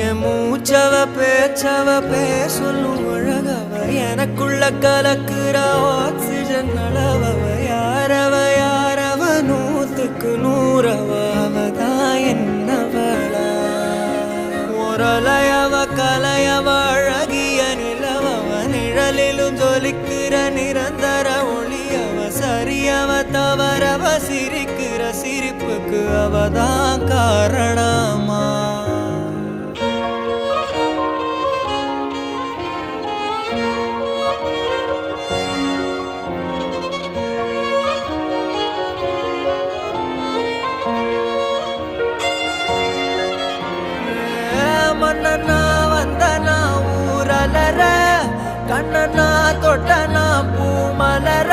என் மூச்சவ பேச்சவ பேசொல்லும் அழகவ எனக்குள்ள கலக்குற ஆக்சிஜன் அளவவ யாரவ நூத்துக்கு நூறவ அவதான் என்னவளா முரலையவ கலையவ அழகிய நிலவவ நிழலிலும் ஜொலிக்கிற நிரந்தர ஒளியவ சரியவ தவறவ சிரிக்கிற சிரிப்புக்கு அவதான் காரணமா மன்னனா வந்தனா ஊரலர கண்ணனா தொட்டனா பூ மலர